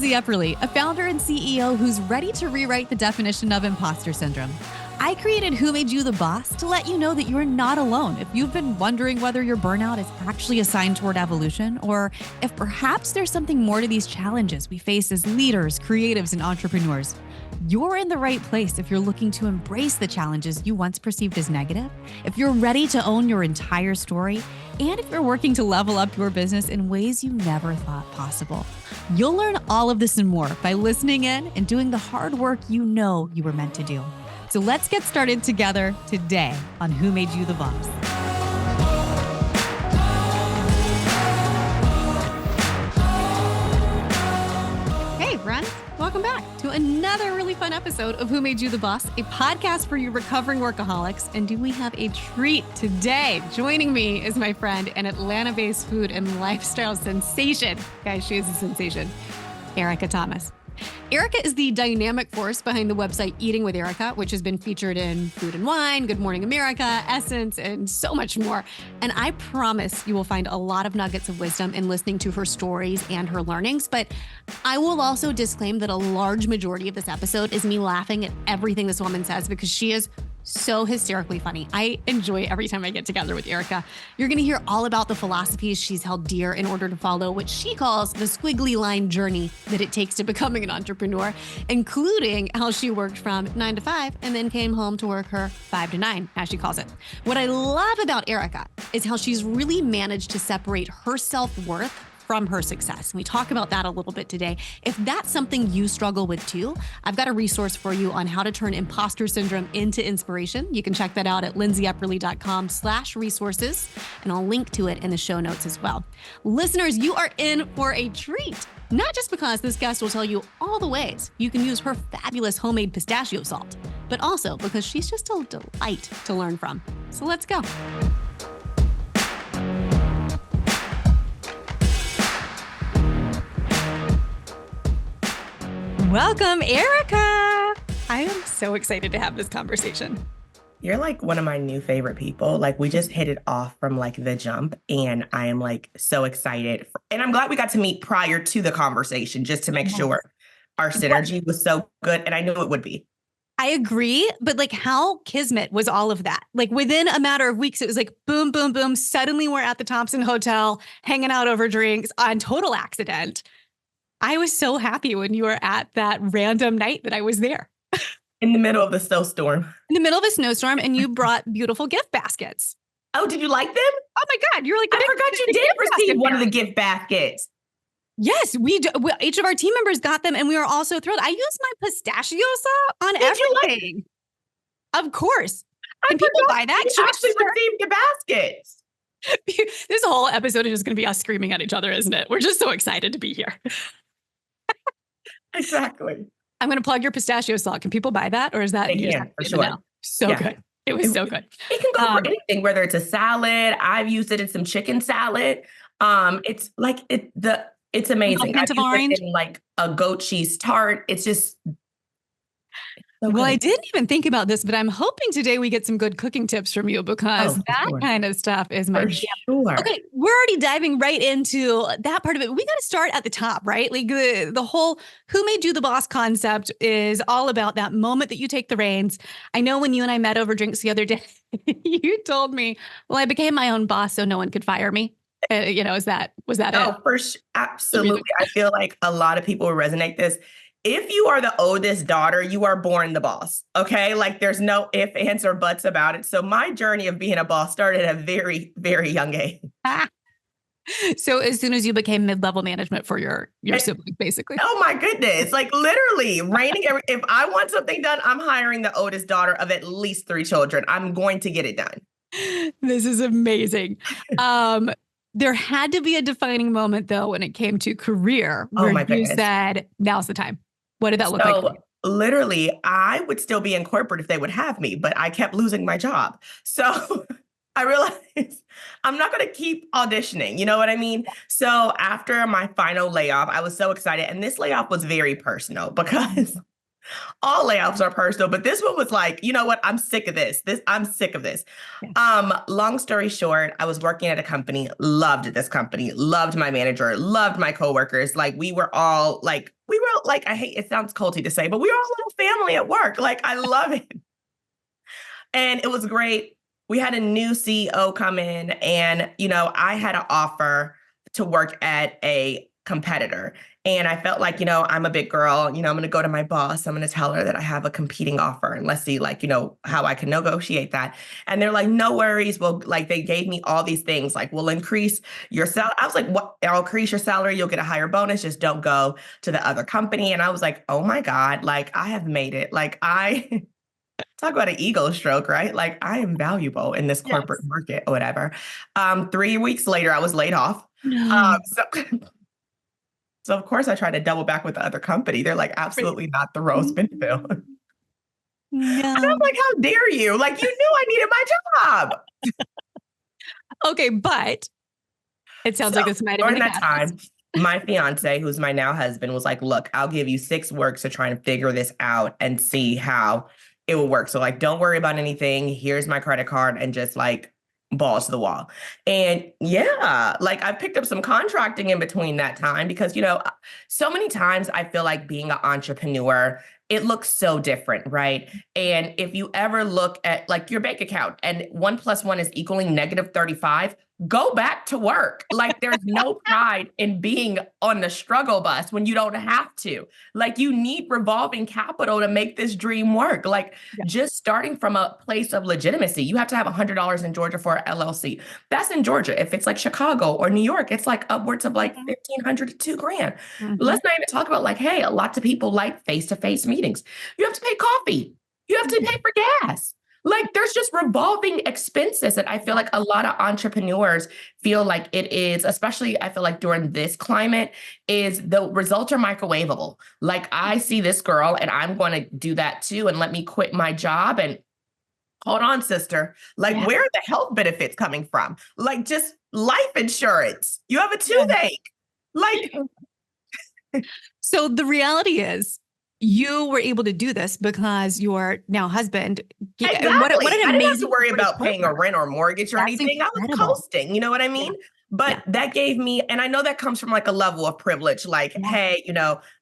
Lindsay Epperly, a founder and CEO who's ready to rewrite the definition of imposter syndrome. I created Who Made You the Boss to let you know that you're not alone. If you've been wondering whether your burnout is actually a sign toward evolution, or if perhaps there's something more to these challenges we face as leaders, creatives, and entrepreneurs, you're in the right place if you're looking to embrace the challenges you once perceived as negative, if you're ready to own your entire story, and if you're working to level up your business in ways you never thought possible. You'll learn all of this and more by listening in and doing the hard work you know you were meant to do. So let's get started together today on Who Made You the Boss. Hey, friends. Welcome back to another really fun episode of Who Made You the Boss, a podcast for you recovering workaholics. And do we have a treat today? Joining me is my friend and Atlanta-based food and lifestyle sensation. Guys, she is a sensation. Erica Thomas. Erica is the dynamic force behind the website Eating with Erica, which has been featured in Food and Wine, Good Morning America, Essence, and so much more. And I promise you will find a lot of nuggets of wisdom in listening to her stories and her learnings. But I will also disclaim that a large majority of this episode is me laughing at everything this woman says because she is so hysterically funny. I enjoy every time I get together with Erica. You're going to hear all about the philosophies she's held dear in order to follow what she calls the squiggly line journey that it takes to becoming an entrepreneur, including how she worked from 9 to 5 and then came home to work her 5 to 9, as she calls it. What I love about Erica is how she's really managed to separate her self-worth from her success. And we talk about that a little bit today. If that's something you struggle with too, I've got a resource for you on how to turn imposter syndrome into inspiration. You can check that out at lindsayepperly.com/resources, and I'll link to it in the show notes as well. Listeners, you are in for a treat. Not just because this guest will tell you all the ways you can use her fabulous homemade pistachio salt, but also because she's just a delight to learn from. So let's go. Welcome, Erica. I am so excited to have this conversation. You're like one of my new favorite people. Like we just hit it off from like the jump, and I am like so excited. And I'm glad we got to meet prior to the conversation just to make sure our synergy was so good. And I knew it would be. I agree. But like how kismet was all of that? Like within a matter of weeks, it was like boom, boom, boom. Suddenly we're at the Thompson Hotel, hanging out over drinks on total accident. I was so happy when you were at that random night that I was there. In the middle of the snowstorm. In the middle of a snowstorm, and you brought beautiful gift baskets. Oh, did you like them? Oh my God, you're like, I forgot you did receive one of the gift baskets. Yes, we do. Each of our team members got them, and we were all so thrilled. I used my pistachio sauce on Did everything. You like of course. Can people buy that? You actually received the baskets. This whole episode is just going to be us screaming at each other, isn't it? We're just so excited to be here. Exactly. I'm going to plug your pistachio salt. Can people buy that? Or is that for sure. So good. It was so good. It can go for anything, whether it's a salad. I've used it in some chicken salad. It's like it's amazing. I've used it in like a goat cheese tart. It's just so good. Well, I didn't even think about this, but I'm hoping today we get some good cooking tips from you because that kind of stuff is my jam. Sure. Okay, we're already diving right into that part of it. We got to start at the top, right? Like the whole Who Made You the Boss concept is all about that moment that you take the reins. I know when you and I met over drinks the other day, you told me, well, I became my own boss so no one could fire me. Was that it? Oh, for sure. Absolutely. I feel like a lot of people will resonate this. If you are the oldest daughter, you are born the boss. Okay. Like there's no ifs, ands, or buts about it. So my journey of being a boss started at a very, very young age. So as soon as you became mid-level management for your sibling, basically. Oh my goodness. Like literally if I want something done, I'm hiring the oldest daughter of at least 3 children. I'm going to get it done. This is amazing. There had to be a defining moment though, when it came to career where you said, now's the time. What did that look like for you? Literally, I would still be in corporate if they would have me, but I kept losing my job. So I realized I'm not going to keep auditioning. You know what I mean? So after my final layoff, I was so excited. And this layoff was very personal because All layoffs are personal, but this one was like, you know what? I'm sick of this. I'm sick of this. Yeah. Long story short, I was working at a company, loved this company, loved my manager, loved my coworkers. Like we were like, I hate it sounds culty to say, but we were all a little family at work. Like I love it. And it was great. We had a new CEO come in and, I had an offer to work at a competitor. And I felt like, I'm a big girl, I'm going to go to my boss. I'm going to tell her that I have a competing offer and let's see how I can negotiate that. And they're like, no worries. Well, like they gave me all these things like, we'll increase your salary. I was like, what? I'll increase your salary. You'll get a higher bonus. Just don't go to the other company. And I was like, oh my God, like I have made it. Like I talk about an ego stroke, right? Like I am valuable in this corporate Yes. market or whatever. 3 weeks later, I was laid off. No. So of course I tried to double back with the other company. They're like, Right. absolutely not the rose Bentonville. And I'm No. like, how dare you? Like you knew I needed my job. Okay, but it sounds So like this might have been during the that catalyst. time, my fiance, who's my now husband, was like, look, I'll give you 6 weeks to try and figure this out and see how it will work. So like, don't worry about anything. Here's my credit card and just like balls to the wall. And yeah, like I picked up some contracting in between that time because, so many times I feel like being an entrepreneur, it looks so different, right? And if you ever look at like your bank account and 1 + 1 is equaling -35, go back to work. Like there's no pride in being on the struggle bus when you don't have to. Like you need revolving capital to make this dream work. Like Yeah. just starting from a place of legitimacy, you have to have $100 in Georgia for an LLC. That's in Georgia. If it's like Chicago or New York, it's like upwards of like 1,500 to 2 grand. Mhm. Let's not even talk about like, hey, lots of people like face-to-face meetings. You have to pay coffee. You have to pay for gas. Like there's just revolving expenses that I feel like a lot of entrepreneurs feel like it is, especially I feel like during this climate, is the results are microwavable. Like I see this girl and I'm going to do that too. And let me quit my job and hold on, sister. Like Yeah. where are the health benefits coming from? Like just life insurance. You have a Yeah. toothache. Like So the reality is you were able to do this because your now husband and what exactly. an I didn't have to amazing worry supportive about paying a partner. rent or mortgage or That's anything. I was incredible. coasting, you know what I Yeah. mean? But Yeah. that gave me, and I know that comes from like a level of privilege, like, Yeah. hey,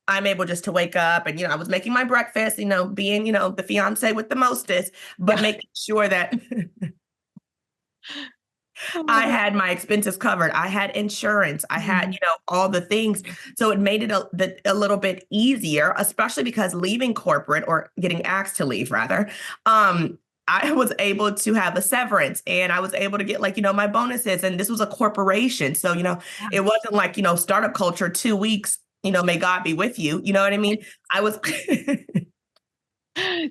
I'm able just to wake up and, I was making my breakfast, being, the fiance with the mostest, but Yeah. making sure that I Oh, had my expenses covered. I had insurance. I had, mhm. all the things. So it made it a little bit easier, especially because leaving corporate or getting asked to leave rather, I was able to have a severance and I was able to get like, my bonuses. And this was a corporation. So, Yeah. it wasn't like, startup culture, 2 weeks, may God be with you. You know what I mean? I was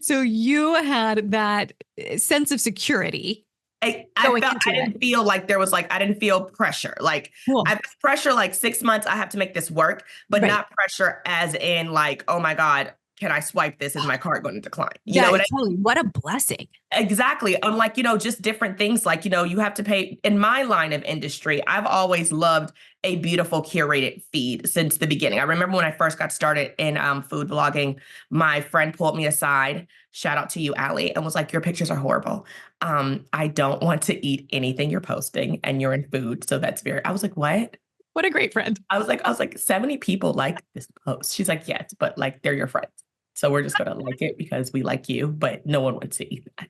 So you had that sense of security I going felt into I it. didn't feel like there was like I didn't feel pressure. Like I Cool. felt pressure like 6 months, I have to make this work, but Right. not pressure as in like, oh my God, can I swipe this? Is my card going to decline? You know Yeah, what totally. What a blessing. Exactly. Unlike, just different things like, you have to pay in my line of industry. I've always loved a beautiful curated feed since the beginning. I remember when I first got started in food blogging, my friend pulled me aside, shout out to you, Allie, and was like, your pictures are horrible. I don't want to eat anything you're posting and you're in food. So that's I was like, what? What a great friend. I was like, 70 people like this post. She's like, yes, but like they're your friends. So we're just gonna like it because we like you, but no one wants to eat that.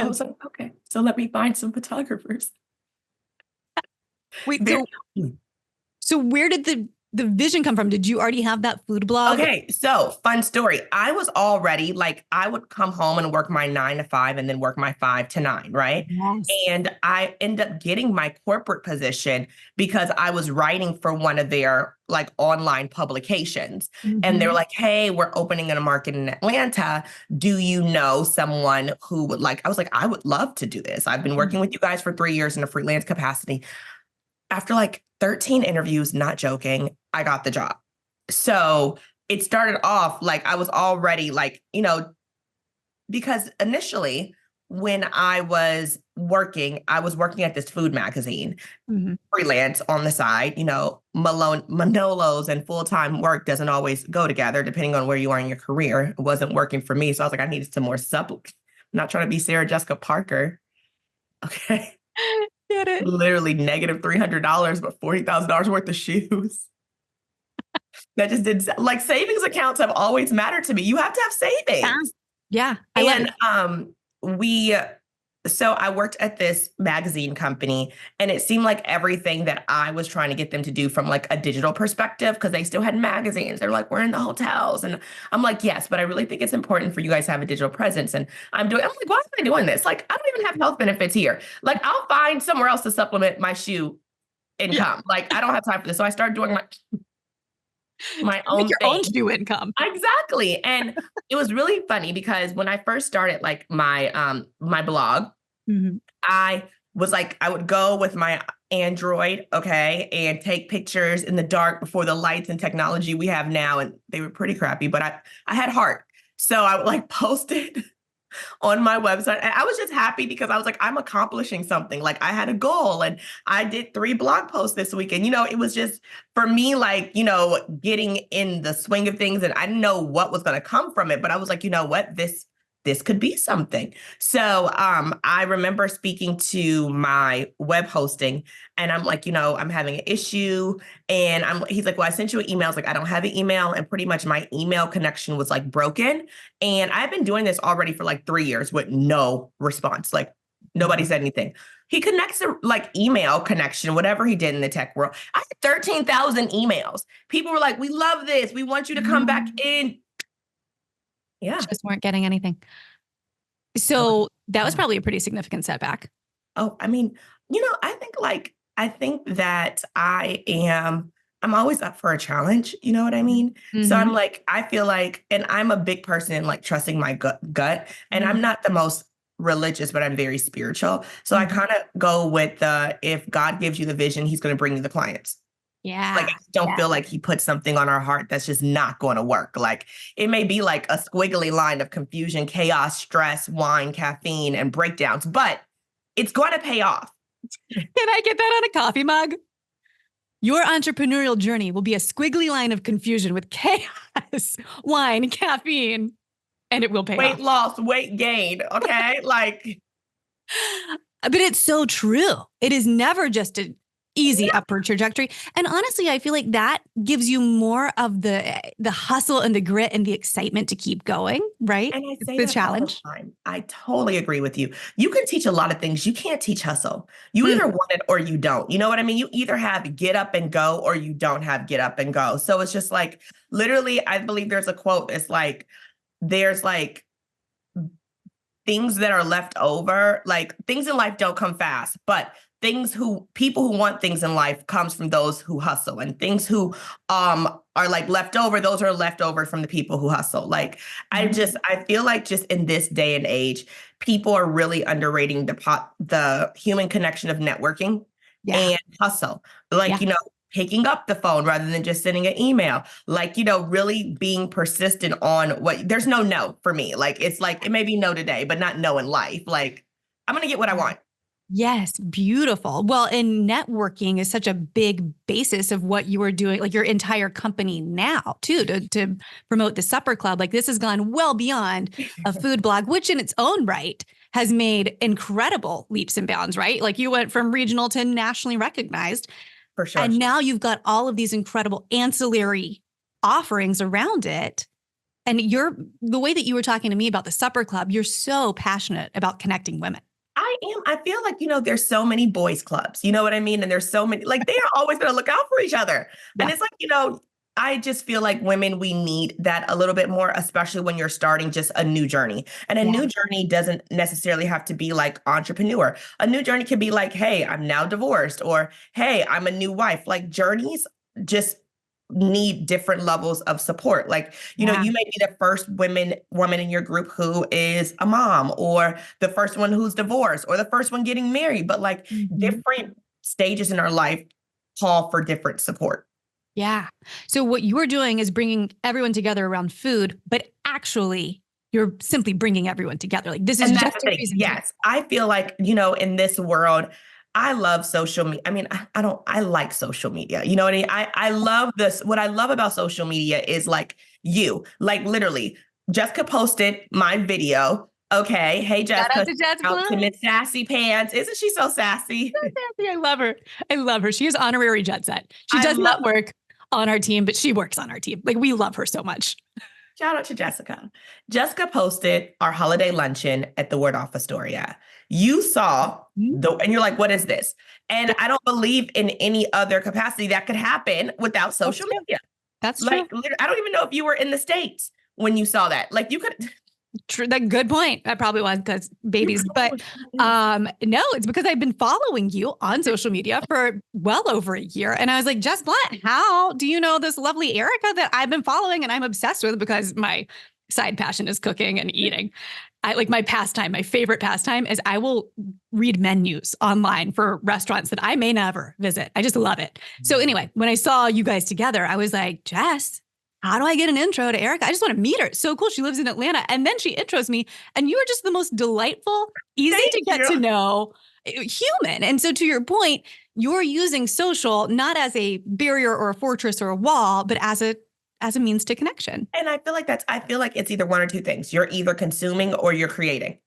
I was Yes. like, okay, so let me find some photographers. Wait, Very so where did the vision come from? Did you already have that food blog? Okay, so fun story. I was already like, I would come home and work my 9 to 5 and then work my 5 to 9, right? Yes. And I ended up getting my corporate position because I was writing for one of their like online publications. And they were Mhm. like, hey, we're opening a market in Atlanta. Do you know someone who would like, I was like, I would love to do this. I've been working with you guys for 3 years in a freelance capacity. After like 13 interviews, not joking, I got the job. So it started off like I was already like, because initially when I was working at this food magazine, Mm-hmm. freelance on the side. Manolos and full-time work doesn't always go together depending on where you are in your career. It wasn't working for me. So I was like, I needed some more supplement. I'm not trying to be Sarah Jessica Parker. Okay. Get it? Literally negative $300, but $40,000 worth of shoes. That just did like savings accounts have always mattered to me. You have to have Yeah. savings. Yeah. I love And it. we so I worked at this magazine company, and it seemed like everything that I was trying to get them to do from like a digital perspective, because they still had magazines. They're like, we're in the hotels. And I'm like, yes, but I really think it's important for you guys to have a digital presence. And I'm like, why am I doing this? Like, I don't even have health benefits here. Like, I'll find somewhere else to supplement my shoe Yeah. income. Like, I don't have time for this. So I started doing my Make own your own thing. shoe income. Exactly. And it was really funny because when I first started like my blog, Mm-hmm. I would go with my Android, okay, and take pictures in the dark before the lights and technology we have now. And they were pretty crappy, but I had heart. So I would like post it on my website. And I was just happy because I was like, I'm accomplishing something. Like I had a goal and I did 3 blog posts this week. And, it was just for me, like, getting in the swing of things. And I didn't know what was going to come from it. But I was like, you know what? This could be something. So I remember speaking to my web hosting and I'm like, I'm having an issue. And he's like, well, I sent you an email. I was like, I don't have an email. And pretty much my email connection was like broken. And I've been doing this already for like 3 years with no response. Like nobody said anything. He connects a like email connection, whatever he did in the tech world. I had 13,000 emails. People were like, we love this. We want you to come back in. Yeah. Just weren't getting anything. So that was probably a pretty significant setback. Oh, I mean, I think that I'm always up for a challenge. You know what I mean? So Mm-hmm. I'm like, I feel like, and I'm a big person in like trusting my gut, and I'm not the most religious, but I'm very spiritual. So I kind of go with if God gives you the vision, he's going to bring you the clients. Yeah. Like, I don't feel like he put something on our heart that's just not going to work. Like, it may be like a squiggly line of confusion, chaos, stress, wine, caffeine, and breakdowns, but it's going to pay off. Can I get that on a coffee mug? Your entrepreneurial journey will be a squiggly line of confusion with chaos, wine, caffeine, and it will pay Weight off. loss, weight gain. Okay. Like, But it's so true. It is never just an easy upward trajectory. And honestly, I feel like that gives you more of the hustle and the grit and the excitement to keep going, right? and I It's say the that all the challenge. time. I totally agree with you. You can teach a lot of things. You can't teach hustle. You Mm. either want it or you don't. You know what I mean? You either have get up and go or you don't have get up and go. So it's just like, literally, I believe there's a quote. It's like, there's like things that are left over, like things in life don't come fast, but people who want things in life comes from those who hustle, and things who are like left over, those are left over from the people who hustle. Like I feel like just in this day and age, people are really underrating the human connection of networking Yeah. and hustle. Like, Yeah. picking up the phone rather than just sending an email, like, really being persistent on there's no for me. Like, it's like, it may be no today, but not no in life. Like, I'm going to get what I want. Yes, beautiful. Well, and networking is such a big basis of what you are doing, like your entire company now, too, to promote the supper club. Like this has gone well beyond a food blog, which in its own right has made incredible leaps and bounds, right? Like you went from regional to nationally recognized. For sure. And now you've got all of these incredible ancillary offerings around it. And the way that you were talking to me about the supper club, you're so passionate about connecting women. I feel like, there's so many boys clubs, you know what I mean? And there's so many, like, they are always going to look out for each other. Yeah. And it's like, I just feel like women, we need that a little bit more, especially when you're starting just a new journey. And a new journey doesn't necessarily have to be like entrepreneur. A new journey can be like, hey, I'm now divorced, or hey, I'm a new wife. Like, journeys just need different levels of support. Like, you may be the first woman in your group who is a mom, or the first one who's divorced, or the first one getting married, but like different stages in our life call for different support. Yeah. So what you are doing is bringing everyone together around food, but actually You're simply bringing everyone together. Like this is And just that's the a thing. reason to. Yes. I feel like, in this world, I love social media. I mean, I like social media. You know what I mean? I love this. What I love about social media is like like literally, Jessica posted my video. Okay. Hey, Shout out Jessica, to Jessica. out to Miss Sassy Pants. Isn't she so sassy? I love her. I love her. She is honorary jet set. She I does love not work on our team, but she works on our team. Like we love her so much. Shout out to Jessica. Jessica posted our holiday luncheon at the Word Office Astoria. You saw and you're like, what is this? And I don't believe in any other capacity that could happen without social media. That's true. Like, I don't even know if you were in the States when you saw that. Like you could. True. That good point. That probably was because babies, but no, it's because I've been following you on social media for well over a year. And I was like, Jess Blunt, how do you know this lovely Erica that I've been following and I'm obsessed with because my side passion is cooking and eating. I like my pastime. My favorite pastime is I will read menus online for restaurants that I may never visit. I just love it. So anyway, when I saw you guys together, I was like, Jess, how do I get an intro to Erica? I just want to meet her. It's so cool. She lives in Atlanta. And then she intros me and you are just the most delightful, easy to get to know human. And so to your point, you're using social not as a barrier or a fortress or a wall, but as a means to connection. And I feel like it's either one or two things. You're either consuming or you're creating.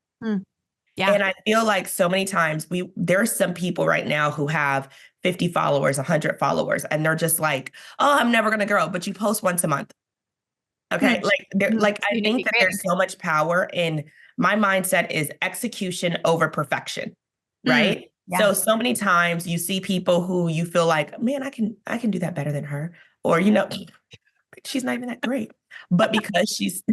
Yeah. And I feel like so many times there's some people right now who have 50 followers, 100 followers, and they're just like, oh, I'm never going to grow, but you post once a month. Okay. I think that there's so much power in my mindset is execution over perfection. Right. Yeah. So many times you see people who you feel like, man, I can do that better than her. Or, she's not even that great, but because she's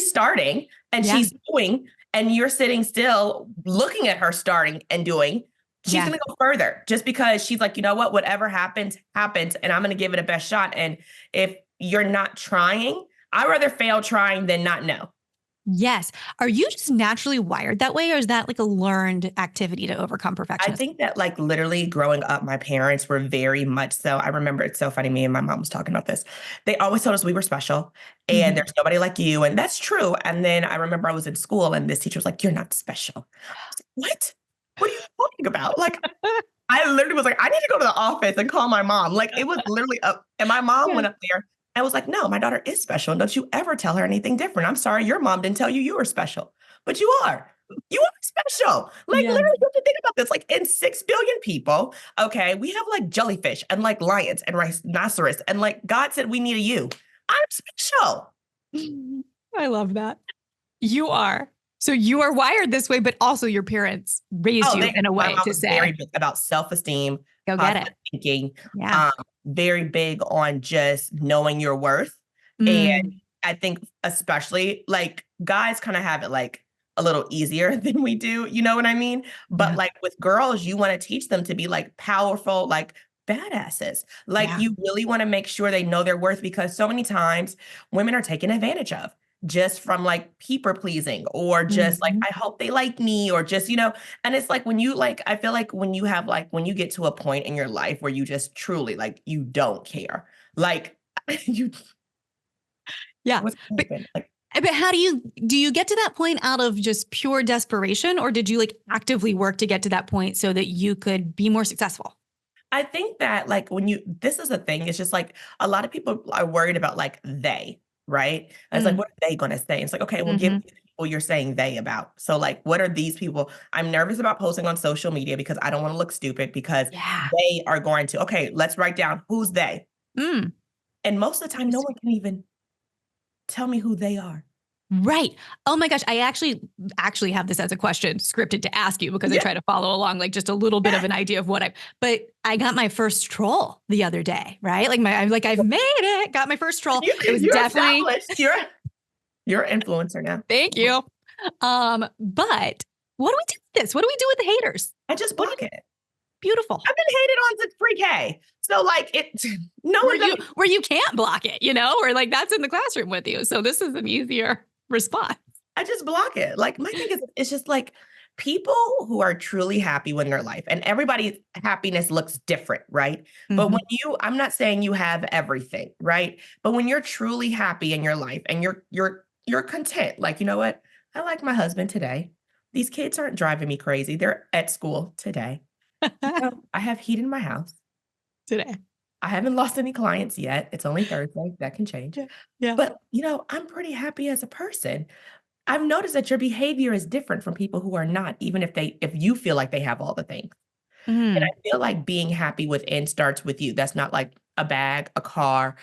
starting and she's doing, and you're sitting still looking at her starting and doing, she's going to go further just because she's like, you know what, whatever happens, happens. And I'm going to give it a best shot. And if you're not trying, I'd rather fail trying than not know. Yes. Are you just naturally wired that way? Or is that like a learned activity to overcome perfectionism? I think that like literally growing up, my parents were very much so. I remember it's so funny. Me and my mom was talking about this. They always told us we were special and there's nobody like you. And that's true. And then I remember I was in school and this teacher was like, you're not special. What? What are you talking about? Like, I literally was like, I need to go to the office and call my mom. Like it was literally up. And my mom went up there. I was like, no, my daughter is special. Don't you ever tell her anything different. I'm sorry, your mom didn't tell you you were special, but you are. You are special. Like literally, you have to think about this. Like in 6 billion people, okay, we have like jellyfish and like lions and rhinoceros. And like God said, we need a you. I'm special. I love that. You are. So you are wired this way, but also your parents raised you in a way to say. Very big about self-esteem, go get it. Thinking, very big on just knowing your worth. And I think especially like guys kind of have it like a little easier than we do. You know what I mean? But like with girls, you want to teach them to be like powerful, like badasses. Like you really want to make sure they know their worth because so many times women are taken advantage of. Just from like people pleasing or just like, I hope they like me or just, and it's like when you like, I feel like when you have like, when you get to a point in your life where you just truly like, you don't care, like you. But how do you get to that point out of just pure desperation or did you like actively work to get to that point so that you could be more successful? I think that like this is the thing, it's just like a lot of people are worried about like they. Right. And it's like, what are they going to say? It's like, okay, well, give me the people you're saying they about. So like, what are these people? I'm nervous about posting on social media because I don't want to look stupid because they are going to, okay, let's write down who's they. And most of the time, no one can even tell me who they are. Right. Oh my gosh. I actually have this as a question scripted to ask you because I try to follow along, like just a little bit of an idea of but I got my first troll the other day, right? Like I've made it, got my first troll. It was definitely, you're an influencer now. Thank you. But what do we do with this? What do we do with the haters? I just block it. Beautiful. I've been hated on since pre-K. So like where you can't block it, or like that's in the classroom with you. So this is an easier response. I just block it. Like my thing is, it's just like people who are truly happy with their life, and everybody's happiness looks different, right? But when I'm not saying you have everything, right? But when you're truly happy in your life and you're content, like, you know what? I like my husband today. These kids aren't driving me crazy. They're at school today. You know, I have heat in my house. Today. I haven't lost any clients yet. It's only Thursday. That can change. Yeah. Yeah. But, I'm pretty happy as a person. I've noticed that your behavior is different from people who are not, even if you feel like they have all the things. And I feel like being happy within starts with you. That's not like a bag, a car.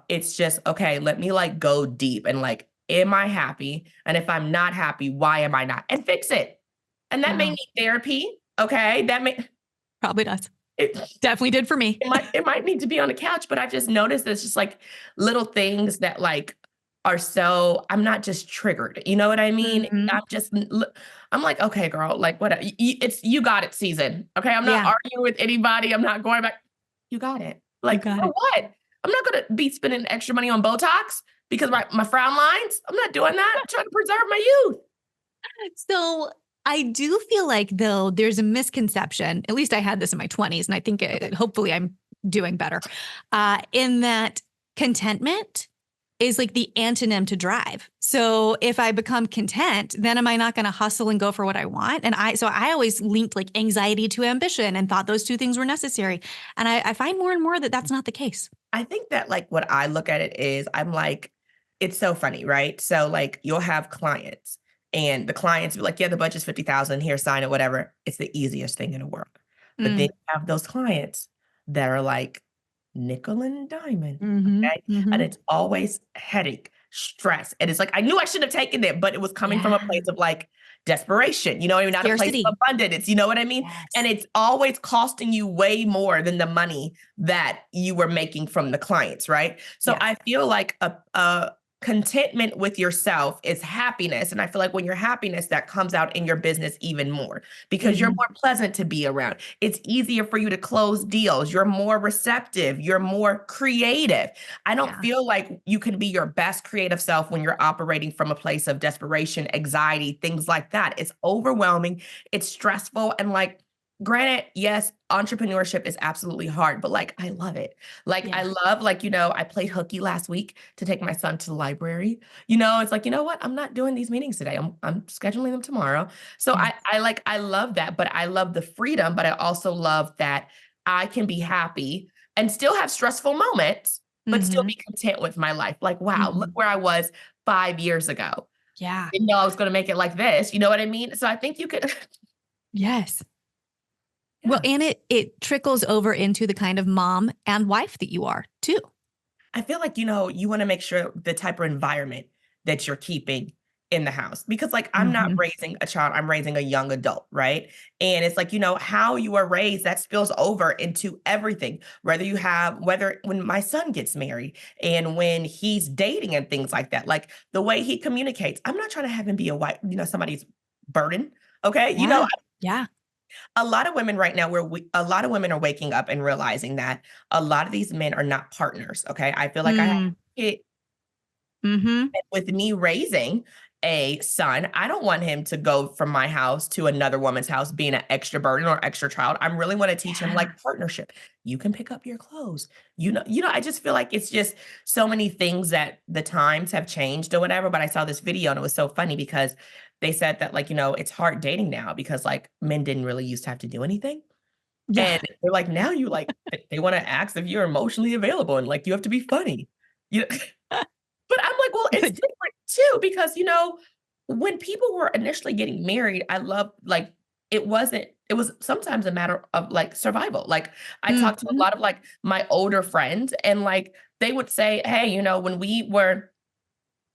It's just, okay, let me like go deep and like, am I happy? And if I'm not happy, why am I not? And fix it. And that may Wow. need therapy. Okay. Probably does. It, Definitely did for me. it might need to be on the couch, but I just noticed it's just like little things that like are so, I'm not just triggered. You know what I mean? I'm like, okay, girl, like what? It's you got it season. Okay. I'm not arguing with anybody. I'm not going back. You got it. Like got for it. what? I'm not going to be spending extra money on Botox because my frown lines. I'm not doing that. I'm trying to preserve my youth. So I do feel like, though, there's a misconception, at least I had this in my 20s, and I think hopefully I'm doing better, in that contentment is like the antonym to drive. So if I become content, then am I not going to hustle and go for what I want? And so I always linked like anxiety to ambition and thought those two things were necessary. And I find more and more that that's not the case. I think that like what I look at it is I'm like, it's so funny, right? So like you'll have clients and the clients be like, yeah, the budget's 50,000 here, sign it, whatever. It's the easiest thing in the world. But then you have those clients that are like nickel and diamond. Okay. And it's always headache, stress. And it's like, I knew I shouldn't have taken it, but it was coming from a place of like desperation, not a place of abundance. You know what I mean? Yes. And it's always costing you way more than the money that you were making from the clients, right? So I feel like a contentment with yourself is happiness. And I feel like when you're happiness, that comes out in your business even more because you're more pleasant to be around. It's easier for you to close deals. You're more receptive. You're more creative. I don't feel like you can be your best creative self when you're operating from a place of desperation, anxiety, things like that. It's overwhelming. It's stressful. And like, granted, yes, entrepreneurship is absolutely hard, but like, I love it. Like, I love, like, I played hooky last week to take my son to the library. It's like, you know what? I'm not doing these meetings today. I'm scheduling them tomorrow. So I love that, but I love the freedom, but I also love that I can be happy and still have stressful moments, but still be content with my life. Like, wow, look where I was 5 years ago. Yeah. Didn't know I was going to make it like this. You know what I mean? So I think you could. Yes. Well, and it trickles over into the kind of mom and wife that you are too. I feel like, you want to make sure the type of environment that you're keeping in the house, because like, I'm not raising a child, I'm raising a young adult, right? And it's like, how you are raised, that spills over into everything, whether when my son gets married and when he's dating and things like that, like the way he communicates, I'm not trying to have him be a wife, somebody's burden. Okay. Yeah. A lot of women right now, a lot of women are waking up and realizing that a lot of these men are not partners. Okay. I feel like I have it with me raising a son. I don't want him to go from my house to another woman's house being an extra burden or extra child. I really want to teach him like partnership. You can pick up your clothes. I just feel like it's just so many things that the times have changed or whatever. But I saw this video and it was so funny because they said that like, it's hard dating now because like men didn't really used to have to do anything. Yeah. And they're like, now you like, they want to ask if you're emotionally available and like, you have to be funny. But I'm like, well, it's different too, because, when people were initially getting married, I love like, it was sometimes a matter of like survival. Like I talked to a lot of like my older friends and like, they would say, hey, when we were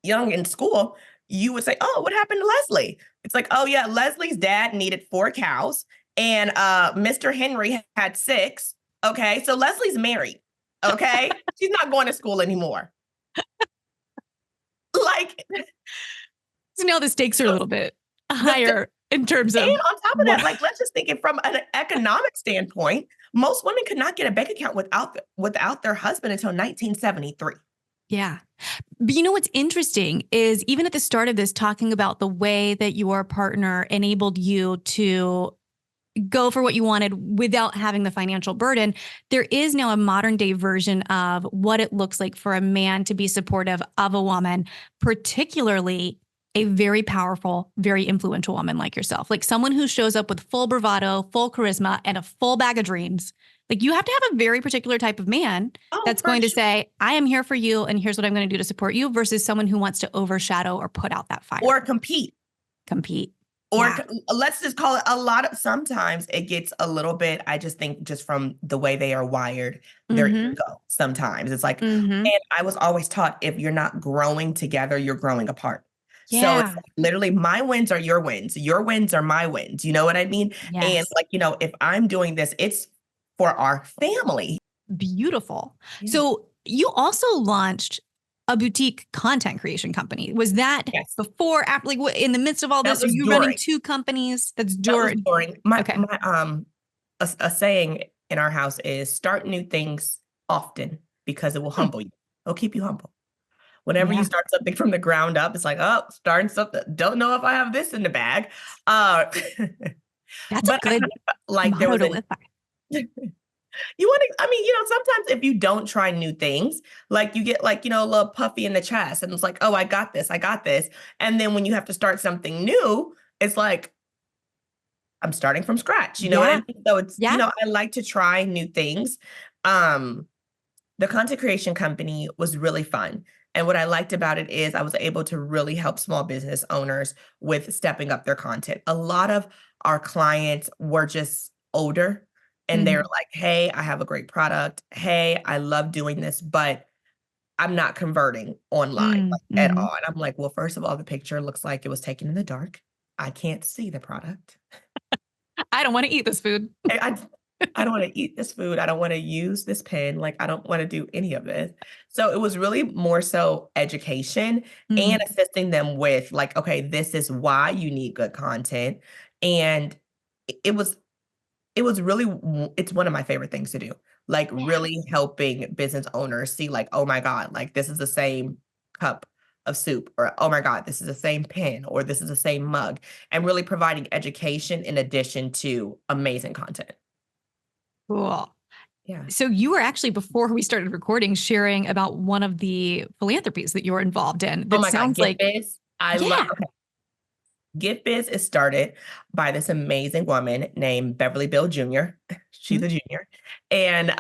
young in school, you would say, oh, what happened to Leslie? It's like, oh yeah, Leslie's dad needed 4 cows and Mr. Henry had 6. Okay. So Leslie's married. Okay. She's not going to school anymore. Like, so now the stakes are a little bit higher in terms of. And on top of that, like, let's just think it from an economic standpoint. Most women could not get a bank account without their husband until 1973. Yeah. But you know what's interesting is even at the start of this, talking about the way that your partner enabled you to go for what you wanted without having the financial burden. There is now a modern day version of what it looks like for a man to be supportive of a woman, particularly a very powerful, very influential woman like yourself, like someone who shows up with full bravado, full charisma, and a full bag of dreams. Like you have to have a very particular type of man Oh, that's for going to sure. say, I am here for you, and here's what I'm going to do to support you, versus someone who wants to overshadow or put out that fire, Or compete. compete. Or Yeah. let's just call it a lot of sometimes it gets a little bit, I just think just from the way they are wired, their Mm-hmm. ego sometimes. It's like, Mm-hmm. and I was always taught if you're not growing together, you're growing apart. So it's Yeah. like, literally my wins are your wins are my wins. You know what I mean? And Yes. like, if I'm doing this, it's for our family. Beautiful. Yeah. So you also launched a boutique content creation company. Was that Yes. before, after, like in the midst of all That this? Are was you running during. two companies? That's That was during. during my Okay. my a saying in our house is start new things often because it will Hmm. humble you. It'll keep you humble. Whenever you Yeah. start something from the ground up, it's like, oh, starting something. Don't know if I have this in the bag. Uh, That's a but I kind good of felt like there motto was to an live by. you want to, I mean, sometimes if you don't try new things, like you get like, a little puffy in the chest and it's like, oh, I got this, I got this. And then when you have to start something new, it's like, I'm starting from scratch. You know what I Yeah. mean? So it's, Yeah. I like to try new things. Um, the content creation company was really fun. And what I liked about it is I was able to really help small business owners with stepping up their content. A lot of our clients were just older and they're Mhm. like, hey, I have a great product. Hey, I love doing this, but I'm not converting online Mm, like at mhm. all. And I'm like, well, first of all, the picture looks like it was taken in the dark. I can't see the product. I don't want to eat this food. I don't wanna eat this food, I don't wanna use this pen, like, I don't wanna do any of this. So, it was really more so education and Mm, assisting them with, like, "Okay, this is why you need good content," and it was really it's one of my favorite things to do, like, yeah. really helping business owners see, like, "Oh my god, like, this is the same cup of soup," or, "Oh my god, this is the same pen," or, "This is the same mug," and really providing education in addition to amazing content. Cool. Yeah. So you were actually, before we started recording, sharing about one of the philanthropies that you're involved in. Oh That my god, sounds Gift like, Biz. I love yeah. okay, Gift Biz is started by this amazing woman named Beverly Bill Jr. She's Mhm. a junior, and,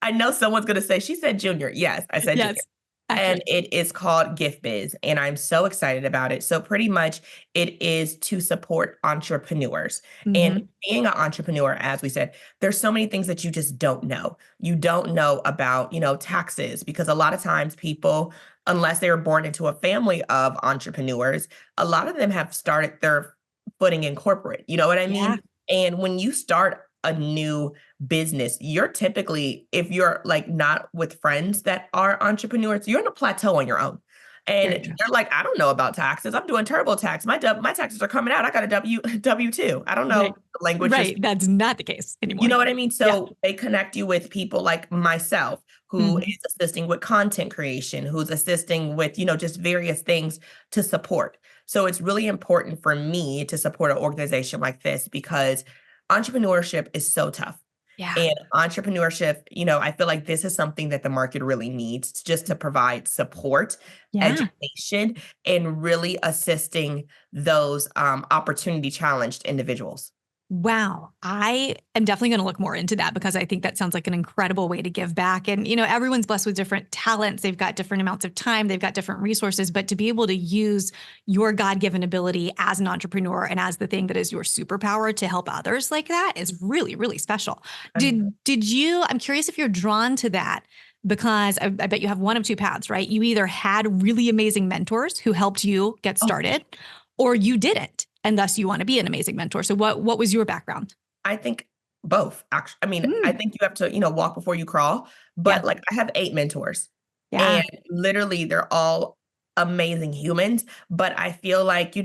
I know someone's gonna say, "She said junior." Yes, I said junior. Yes. And Accurate. it is called Gift Biz, and I'm so excited about it. So pretty much it is to support entrepreneurs. And Hmm. being an entrepreneur, as we said, there's so many things that you just don't know. You don't know about, taxes, because a lot of times people, unless they were born into a family of entrepreneurs, a lot of them have started their footing in corporate. You know what I Yeah. mean? And when you start a new business, you're typically, if you're like not with friends that are entrepreneurs, you're in a plateau on your own. And Very true. you're like, I don't know about taxes. I'm doing TurboTax. My taxes are coming out. I got a W2. I don't know Right. the language you're Right. That's not the case you anymore. know what I mean? Yeah. So they connect you with people like myself, who Hmm. is assisting with content creation, who's assisting with, just various things to support. So it's really important for me to support an organization like this because entrepreneurship is so tough. Yeah. And entrepreneurship, I feel like this is something that the market really needs just to provide support, Yeah. education, and really assisting those opportunity challenged individuals. Wow. I am definitely going to look more into that because I think that sounds like an incredible way to give back. And, everyone's blessed with different talents. They've got different amounts of time, they've got different resources, but to be able to use your God given ability as an entrepreneur and as the thing that is your superpower to help others like that is really, really special. I love it. I'm curious if you're drawn to that because I bet you have one of two paths, right? You either had really amazing mentors who helped you get Oh, for started, sure. or you didn't, and thus you want to be an amazing mentor. So what was your background? I think both, actually. I mean, I Mm, think you have to, walk before you crawl, yeah. but like I have 8 mentors Yeah. and literally they're all amazing humans, but I feel like,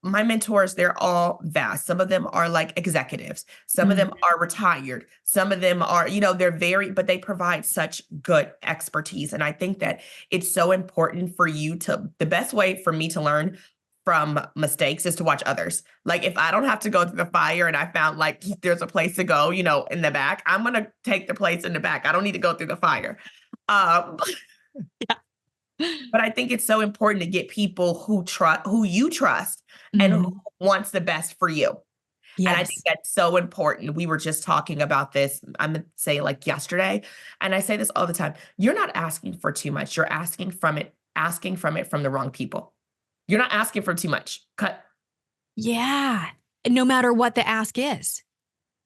my mentors, they're all vast. Some of them are like executives. Some of them are retired. Some of them are, they're but they provide such good expertise. And I think that it's so important for the best way for me to learn from mistakes is to watch others. Like if I don't have to go through the fire and I found like there's a place to go, in the back, I'm going to take the place in the back. I don't need to go through the fire. Um, Yeah. But I think it's so important to get people who you trust and who wants the best for you. And I think Yes. that's so important. We were just talking about this, I'm going to say like yesterday, and I say this all the time. You're not asking for too much. You're asking from it from the wrong people. You're not asking for too much. Cut. Yeah. No matter what the ask is,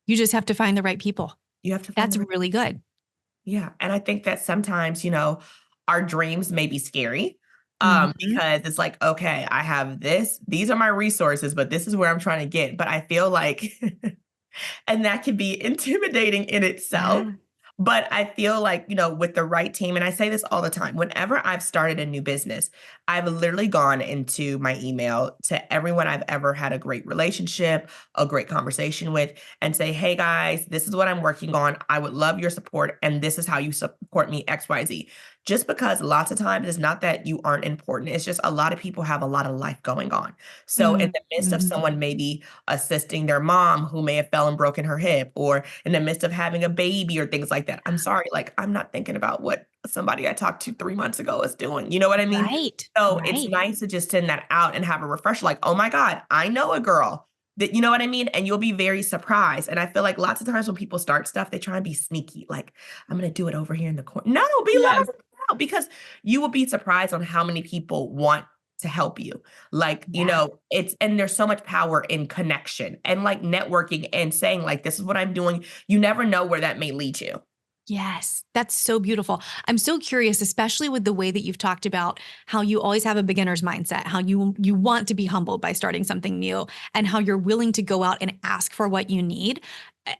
you just have to find the right people. You have to find That's the right. really good. Yeah. And I think that sometimes, our dreams may be scary Mhm. because it's like, okay, I have this, these are my resources, but this is where I'm trying to get. But I feel like, and that can be intimidating in itself. Yeah. But I feel like, with the right team, and I say this all the time, whenever I've started a new business, I've literally gone into my email to everyone I've ever had a great relationship, a great conversation with, and say, hey guys, this is what I'm working on. I would love your support. And this is how you support me, XYZ. Just because lots of times it's not that you aren't important. It's just a lot of people have a lot of life going on. So in the midst of Mhm. someone maybe assisting their mom who may have fell and broken her hip, or in the midst of having a baby or things like that, I'm sorry, like I'm not thinking about what somebody I talked to 3 months ago is doing. You know what I mean? Right. So it's Right. nice to just send that out and have a refresher, like, oh my God, I know a girl that, you know what I mean? And you'll be very surprised. And I feel like lots of times when people start stuff, they try and be sneaky, like, I'm going to do it over here in the corner. No, be Yes. loud out, because you will be surprised on how many people want to help you. Like, Yeah. and there's so much power in connection and like networking and saying like, this is what I'm doing. You never know where that may lead you. Yes, that's so beautiful. I'm so curious, especially with the way that you've talked about how you always have a beginner's mindset, how you want to be humbled by starting something new, and how you're willing to go out and ask for what you need.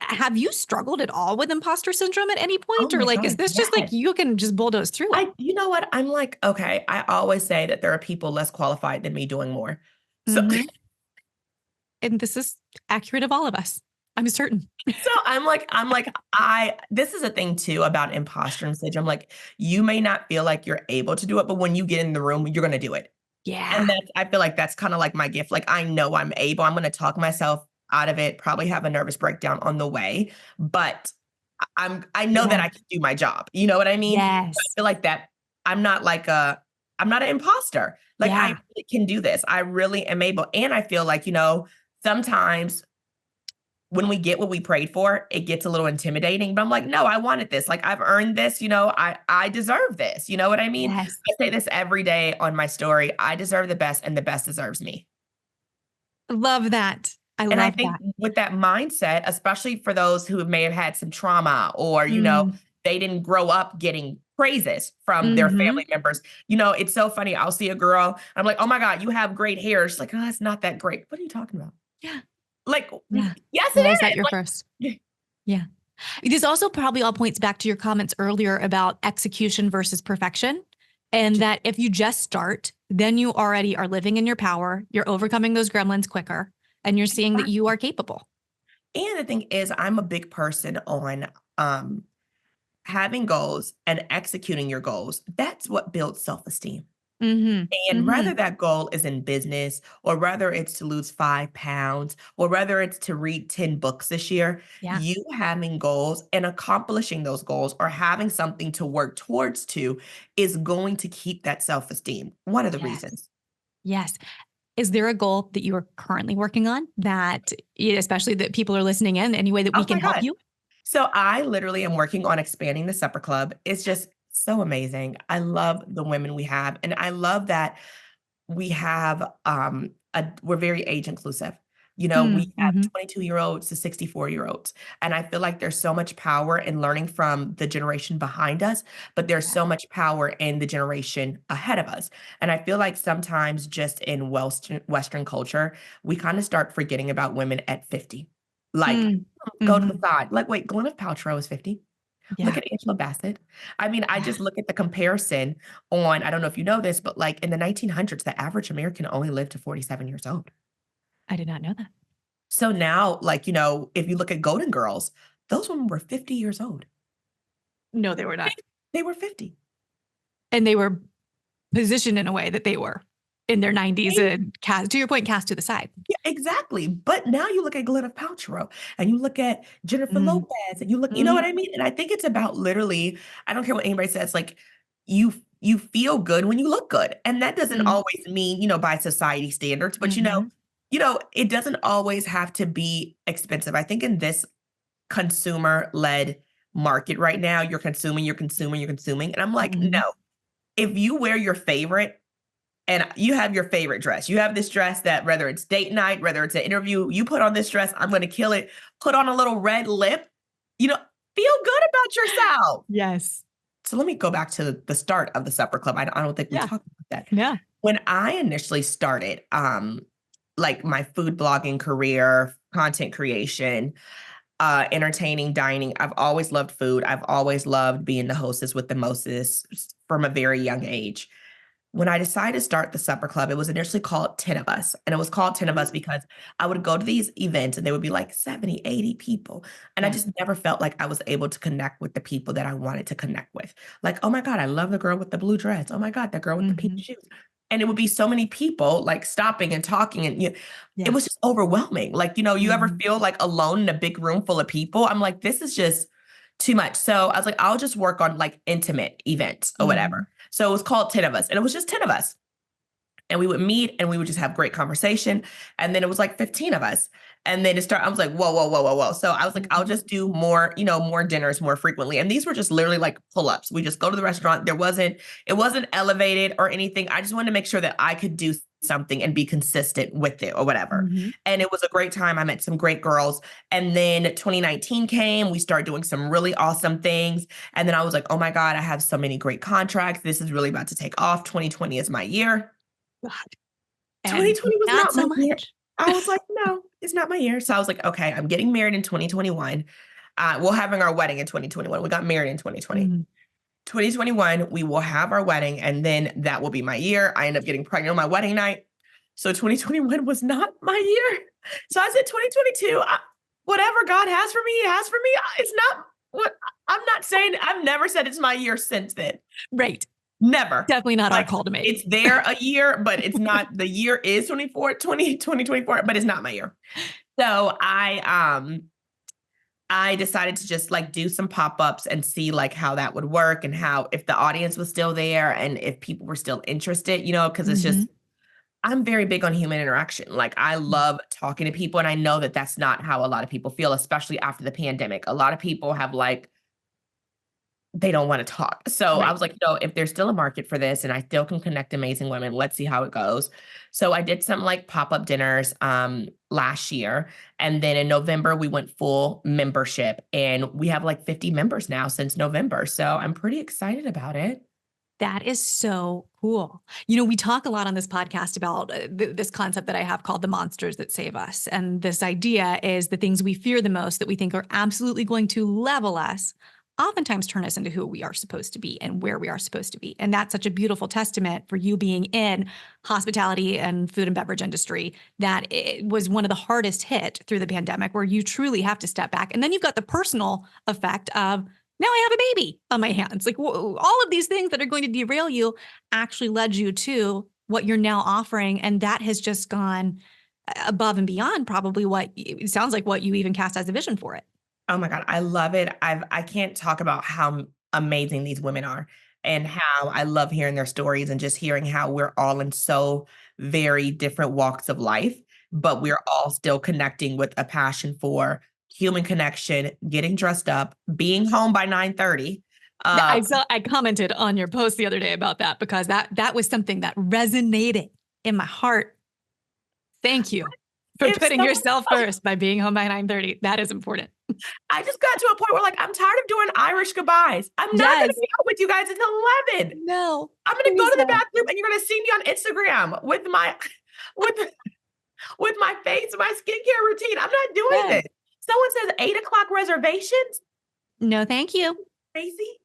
Have you struggled at all with imposter syndrome at any Oh point, or my like is God. this just like Yes. you can just bulldoze through it? You know what? I'm like, okay, I always say that there are people less qualified than me doing more. So, Hmm. And this is accurate of all of us. I'm certain. so this is a thing too about imposter syndrome. Like, you may not feel like you're able to do it, but when you get in the room, you're going to do it. Yeah. And I feel like that's kind of like my gift. Like, I know I'm able, I'm going to talk myself out of it, probably have a nervous breakdown on the way, but I know that Yeah. I can do my job. You know what I mean? I Yes. feel like that I'm not like I'm not an imposter. Like, I Yeah. really can do this. I really am able. And I feel like, sometimes when we get what we prayed for, it gets a little intimidating. But I'm like, no, I wanted this. Like, I've earned this, I deserve this. You know what I mean? Yes. I say this every day on my story. I deserve the best and the best deserves me. Love that. I And I love think that. with that mindset, especially for those who may have had some trauma, or, Mm. they didn't grow up getting praises from their Hmm. family members. It's so funny. I'll see a girl, I'm like, oh my God, you have great hair. She's like, oh, it's not that great. What are you talking about? Yeah. Like, Yeah. yes, Why is it that is. your first? Yeah. This also probably all points back to your comments earlier about execution versus perfection. And that if you just start, then you already are living in your power. You're overcoming those gremlins quicker and you're seeing that you are capable. And the thing is, I'm a big person on um, having goals and executing your goals. That's what builds self-esteem. Hmm. And Hmm. whether that goal is in business, or whether it's to lose 5 pounds, or whether it's to read 10 books this year, Yeah. you having goals and accomplishing those goals, or having something to work towards is going to keep that self-esteem. One of the Yes. reasons. Yes. Is there a goal that you are currently working on that, especially that people are listening in, any way that we Oh can my help God. you? So I literally am working on expanding the supper club. It's just so amazing. I love the women we have. And I love that we have we're very age inclusive. We have Mm-hmm. 22-year-olds to 64-year-olds. And I feel like there's so much power in learning from the generation behind us, but there's Yeah. so much power in the generation ahead of us. And I feel like sometimes just in Western culture, we kind of start forgetting about women at 50. Like, go to the Mm-hmm. side. Like, wait, Gwyneth Paltrow is 50. Look Yeah. at Angela Bassett. I mean, I Yeah. just look at the comparison I don't know if you know this, but like in the 1900s, the average American only lived to 47 years old. I did not know that. So now, like, if you look at Golden Girls, those women were 50 years old. No, they were not. They were 50. And they were positioned in a way that they were in their 90s and cast, to your point, cast to the side. Yeah, exactly. But now you look at Gwyneth Paltrow and you look at Jennifer Mm. Lopez and you look, you know what I mean? And I think it's about literally, I don't care what anybody says, like you feel good when you look good. And that doesn't Mm. always mean, by society standards, but Mhm. it doesn't always have to be expensive. I think in this consumer-led market right now, you're consuming, you're consuming, you're consuming. And I'm like, Mhm. no, if you wear your favorite and you have your favorite dress. You have this dress that whether it's date night, whether it's an interview, you put on this dress, I'm going to kill it. Put on a little red lip, feel good about yourself. Yes. So let me go back to the start of the supper club. I don't think we Yeah. talked about that. Yeah. When I initially started, like my food blogging career, content creation, entertaining, dining, I've always loved food. I've always loved being the hostess with the mostest from a very young age. When I decided to start the supper club, it was initially called 10 of Us. And it was called 10 of Us because I would go to these events and there would be like 70, 80 people. And I Yeah. just never felt like I was able to connect with the people that I wanted to connect with. Like, oh my God, I love the girl with the blue dress. Oh my God, the girl with the pink Mhm. shoes. And it would be so many people like stopping and talking. And it Yeah. was just overwhelming. Like, you ever Mhm. feel like alone in a big room full of people? I'm like, this is just too much. So I was like, I'll just work on like intimate events or Mhm. whatever. So it was called 10 of Us, and it was just 10 of us. And we would meet and we would just have great conversation. And then it was like 15 of us. And then I was like, whoa, whoa, whoa, whoa, whoa. So I was like, I'll Mhm. just do more, more dinners more frequently. And these were just literally like pull-ups. We just go to the restaurant. It wasn't elevated or anything. I just wanted to make sure that I could do something and be consistent with it or whatever. Mhm. And it was a great time. I met some great girls. And then 2019 came, we started doing some really awesome things. And then I was like, oh my God, I have so many great contracts. This is really about to take off. 2020 is my year. God. And 2020 was not not my so year. much. I was like, no, it's not my year. So I was like, okay, I'm getting married in 2021. We're having our wedding in 2021. We got married in 2020. Mhm. 2021, we will have our wedding, and then that will be my year. I end up getting pregnant on my wedding night. So 2021 was not my year. So I said 2022, whatever God has for me, He has for me. It's not what I'm not saying. I've never said it's my year since then. Right. Never. Definitely not our Like, call to make. it's there a year, but it's not, the year is 2024, but it's not my year. So I decided to just like do some pop-ups and see like how that would work and how if the audience was still there and if people were still interested, because it's just Mhm. I'm very big on human interaction. Like I love talking to people and I know that that's not how a lot of people feel, especially after the pandemic. A lot of people have like they don't want to talk. So I Right. was like, if there's still a market for this and I still can connect amazing women, let's see how it goes. So I did some like pop-up dinners last year. And then in November, we went full membership and we have like 50 members now since November. So I'm pretty excited about it. That is so cool. We talk a lot on this podcast about this concept that I have called the monsters that save us. And this idea is the things we fear the most that we think are absolutely going to level us, oftentimes turn us into who we are supposed to be and where we are supposed to be. And that's such a beautiful testament for you being in hospitality and food and beverage industry that it was one of the hardest hit through the pandemic where you truly have to step back. And then you've got the personal effect of now I have a baby on my hands. Like all of these things that are going to derail you actually led you to what you're now offering. And that has just gone above and beyond probably what it sounds like what you even cast as a vision for it. Oh my God, I love it. I can't talk about how amazing these women are and how I love hearing their stories and just hearing how we're all in so very different walks of life, but we're all still connecting with a passion for human connection, getting dressed up, being home by 9:30. I commented on your post the other day about that because that was something that resonated in my heart. Thank you for If putting someone yourself first by being home by 9:30. That is important. I just got to a point where like I'm tired of doing Irish goodbyes. I'm not going to Yes. be home with you guys until 11. No, I'm going to go please to the don't. bathroom and you're going to see me on Instagram with my with with my face, my skincare routine. I'm not doing Yes. this. Someone says 8 o'clock reservations. No, thank you. Crazy.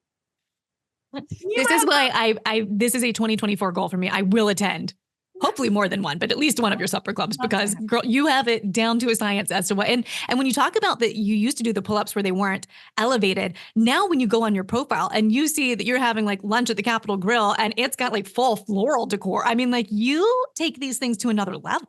Can you This is imagine? why this is a 2024 goal for me. I will attend. hopefully more than one, but at least one of your supper clubs, because girl, you have it down to a science as to what, and when you talk about that, you used to do the pull-ups where they weren't elevated. Now, when you go on your profile and you see that you're having like lunch at the Capitol Grill and it's got like full floral decor. I mean, like you take these things to another level.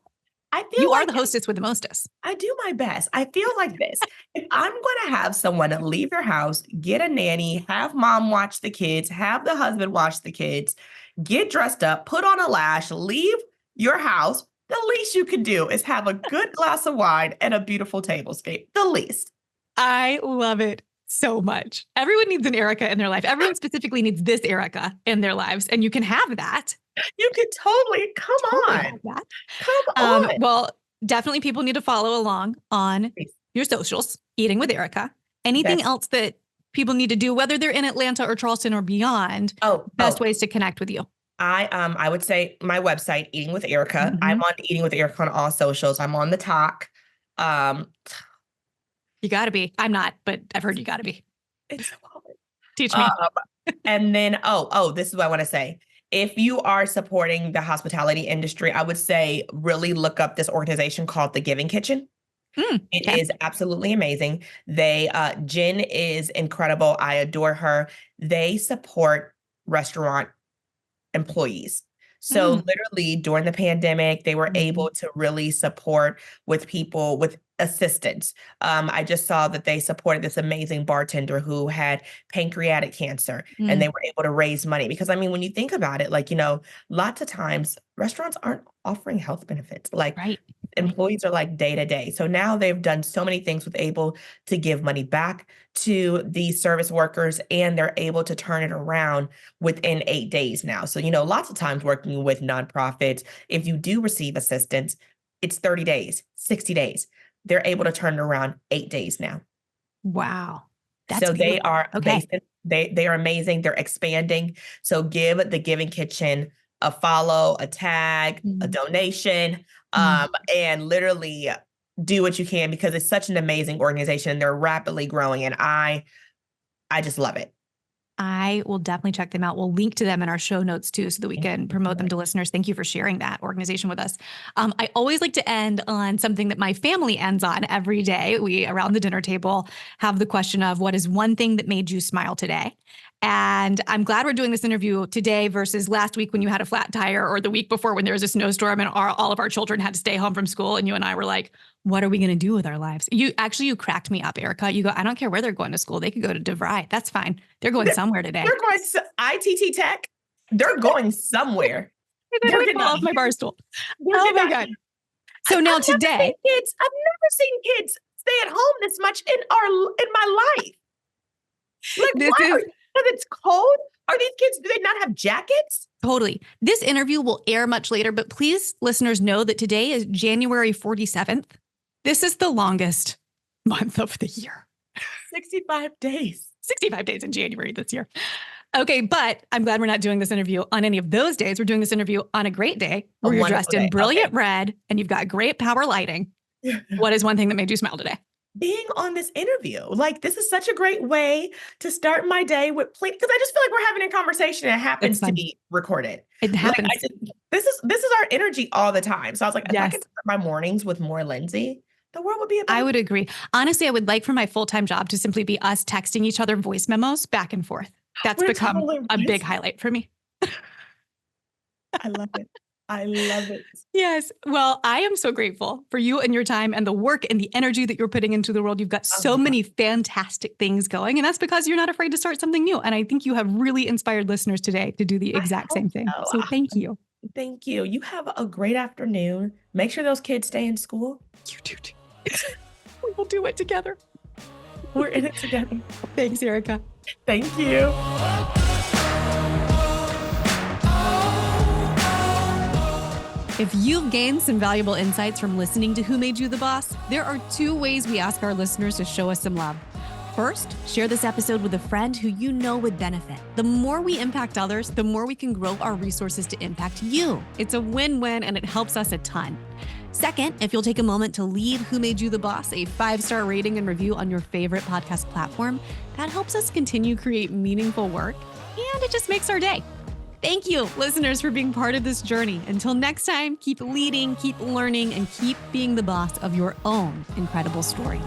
I feel You like are the hostess with the mostest. I do my best. I feel like this. If I'm going to have someone leave their house, get a nanny, have mom watch the kids, have the husband watch the kids, get dressed up, put on a lash, leave your house, the least you can do is have a good glass of wine and a beautiful tablescape. The least. I love it so much. Everyone needs an Erica in their life. Everyone specifically needs this Erica in their lives, and you can have that. You can totally Have that. Come on. Well, definitely people need to follow along on your socials, Eating with Erica. Anything else that people need to do, whether they're in Atlanta or Charleston or beyond, best ways to connect with you? I would say my website, Eating with Erica. I'm on Eating with Erica on all socials. I'm on the talk. You got to be. I'm not, but I've heard you got to be. It's so hard. Teach me. And then, this is what I want to say. If you are supporting the hospitality industry, I would say really look up this organization called The Giving Kitchen. It is absolutely amazing. Jen is incredible. I adore her. They support restaurant employees. So literally during the pandemic, they were able to really support with people with assistance. I just saw that they supported this amazing bartender who had pancreatic cancer and they were able to raise money. Because I mean, when you think about it, like, lots of times restaurants aren't offering health benefits. Like employees are like day to day. So now they've done so many things with able to give money back to the service workers, and they're able to turn it around within 8 days now. So, lots of times working with nonprofits, if you do receive assistance, it's 30 days, 60 days. They're able to turn it around 8 days now. Wow. So they are they are amazing. They're expanding. So give the Giving Kitchen a follow, a tag, a donation, and literally do what you can, because it's such an amazing organization. They're rapidly growing, and I just love it. I will definitely check them out. We'll link to them in our show notes too, so that we can promote them to listeners. Thank you for sharing that organization with us. I always like to end on something that my family ends on every day. We, around the dinner table, have the question of, what is one thing that made you smile today? And I'm glad we're doing this interview today versus last week when you had a flat tire, or the week before when there was a snowstorm and all of our children had to stay home from school. And you and I were like, what are we going to do with our lives? You cracked me up, Erica. You go, I don't care where they're going to school. They could go to DeVry. That's fine. They're going somewhere today. They're going to ITT Tech. They're going somewhere. They're going to fall off my bar stool. Oh my God. So now today, I've never seen kids stay at home this much in my life. Like, because it's cold? Are these kids, do they not have jackets? Totally. This interview will air much later, but please, listeners, know that today is January 47th. This is the longest month of the year. 65 days. 65 days in January this year. Okay, but I'm glad we're not doing this interview on any of those days. We're doing this interview on a great day where you're dressed in brilliant red and you've got great power lighting. What is one thing that made you smile today? Being on this interview. Like, this is such a great way to start my day with, because I just feel like we're having a conversation and it happens to be recorded. It happens. Like, this is our energy all the time. So I was like, if I could start my mornings with more Lindsay, the world would be a better. I would agree. Honestly, I would like for my full-time job to simply be us texting each other voice memos back and forth. That's become a big highlight for me. I love it. I love it. Yes. Well, I am so grateful for you and your time and the work and the energy that you're putting into the world. You've got so many fantastic things going, and that's because you're not afraid to start something new. And I think you have really inspired listeners today to do the exact same thing. So thank you. Thank you. You have a great afternoon. Make sure those kids stay in school. You do too. We will do it together. We're in it together. Thanks, Erica. Thank you. If you've gained some valuable insights from listening to Who Made You the Boss, there are 2 ways we ask our listeners to show us some love. First, share this episode with a friend who you know would benefit. The more we impact others, the more we can grow our resources to impact you. It's a win-win, and it helps us a ton. Second, if you'll take a moment to leave Who Made You the Boss a 5-star rating and review on your favorite podcast platform, that helps us continue create meaningful work, and it just makes our day. Thank you, listeners, for being part of this journey. Until next time, keep leading, keep learning, and keep being the boss of your own incredible story.